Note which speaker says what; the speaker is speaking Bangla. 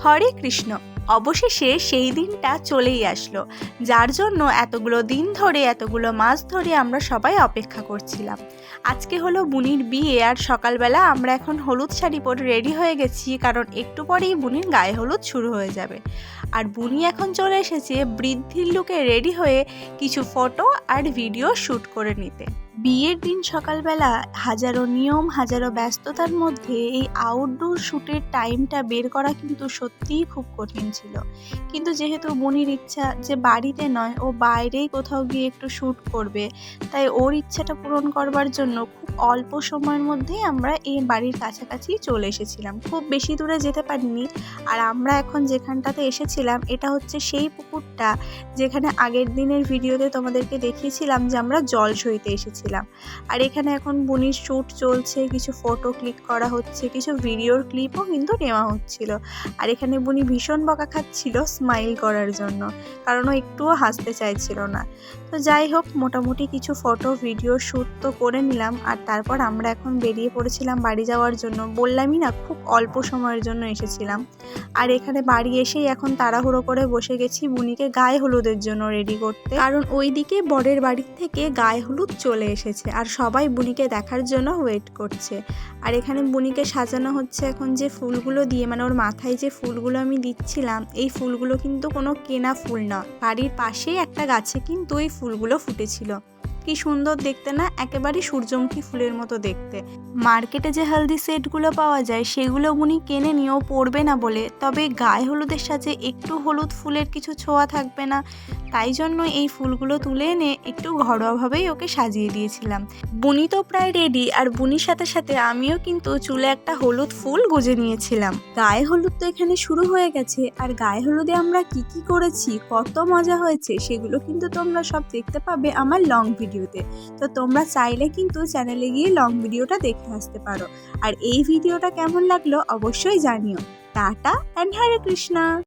Speaker 1: হরে কৃষ্ণ। অবশেষে সেই দিনটা চলেই আসলো, যার জন্য এতগুলো দিন ধরে এতগুলো মাস ধরে আমরা সবাই অপেক্ষা করছিলাম। আজকে হলো বুনির বিয়ে, আর সকালবেলা আমরা এখন হলুদ শাড়ি পরে রেডি হয়ে গেছি, কারণ একটু পরেই বুনির গায়ে হলুদ শুরু হয়ে যাবে। আর বুনি এখন চলে এসেছে বৃদ্ধির লুকে রেডি হয়ে কিছু ফটো আর ভিডিও শ্যুট করে নিতে। বিয়ের দিন সকালবেলা হাজারো নিয়ম, হাজারো ব্যস্ততার মধ্যে এই আউটডোর শ্যুটের টাইমটা বের করা কিন্তু সত্যিই খুব কঠিন ছিল। কিন্তু যেহেতু বুনির ইচ্ছা যে বাড়িতে নয়, ও বাইরেই কোথাও গিয়ে একটু শ্যুট করবে, তাই ওর ইচ্ছাটা পূরণ করবার জন্য খুব অল্প সময়ের মধ্যেই আমরা এই বাড়ির কাছাকাছি চলে এসেছিলাম। খুব বেশি দূরে যেতে পারিনি। আর আমরা এখন যেখানটাতে এসেছিলাম এটা হচ্ছে সেই পুকুরটা যেখানে আগের দিনের ভিডিওতে তোমাদেরকে দেখিয়েছিলাম যে আমরা জল সইতে এসেছিলাম। আর এখানে এখন বুনির শ্যুট চলছে, কিছু ফটো ক্লিক করা হচ্ছে, কিছু ভিডিওর ক্লিপও কিন্তু নেওয়া হচ্ছিল। আর এখানে বুনি ভীষণ বকা খাচ্ছিল স্মাইল করার জন্য, কারণ ও একটুও হাসতে চাইছিল না। তো যাই হোক, মোটামুটি কিছু ফটো ভিডিও শ্যুট তো করে নিলাম। আর তারপর আমরা এখন বেরিয়ে পড়েছিলাম বাড়ি যাওয়ার জন্য। বললামই না, খুব অল্প সময়ের জন্য এসেছিলাম। আর এখানে বাড়ি এসেই এখন তাড়াহুড়ো করে বসে গেছি বুনিকে গায়ে হলুদের জন্য রেডি করতে, কারণ ওইদিকে বরের বাড়ির থেকে গায়ে হলুদ চলে এসেছে আর সবাই বুনিকে দেখার জন্য ওয়েট করছে। আর এখানে বুনিকে সাজানো হচ্ছে এখন যে ফুলগুলো দিয়ে, মানে ওর মাথায় যে ফুলগুলো আমি দিচ্ছিলাম, এই ফুলগুলো কিন্তু কোনো কেনা ফুল না, বাড়ির পাশেই একটা গাছে কিন্তু এই ফুলগুলো ফুটেছিল। কি সুন্দর দেখতে না, একেবারেই সূর্যমুখী ফুলের মতো দেখতে। মার্কেটে যে হলদি সেটগুলো পাওয়া যায় সেগুলো বুনি কেনে নিয়েও পরবে না বলে, তবে গায়ে হলুদের সাথে একটু হলুদ ফুলের কিছু ছোঁয়া থাকবে না, তাই জন্য এই ফুলগুলো তুলে এনে একটু ঘরোয়াভাবেই ওকে সাজিয়ে দিয়েছিলাম। বুনি তো প্রায় রেডি, আর বুনির সাথে সাথে আমিও কিন্তু চুলে একটা হলুদ ফুল গুজে নিয়েছিলাম। গায়ে হলুদ তো এখানে শুরু হয়ে গেছে, আর গায়ে হলুদে আমরা কি কি করেছি, কত মজা হয়েছে, সেগুলো কিন্তু তোমরা সব দেখতে পাবে আমার লং ভিডিওতে। তো তোমরা চাইলে কিন্তু চ্যানেলে গিয়ে লং ভিডিওটা দেখে আসতে পারো। আর এই ভিডিওটা কেমন লাগলো অবশ্যই জানিও। Tata and Hare Krishna.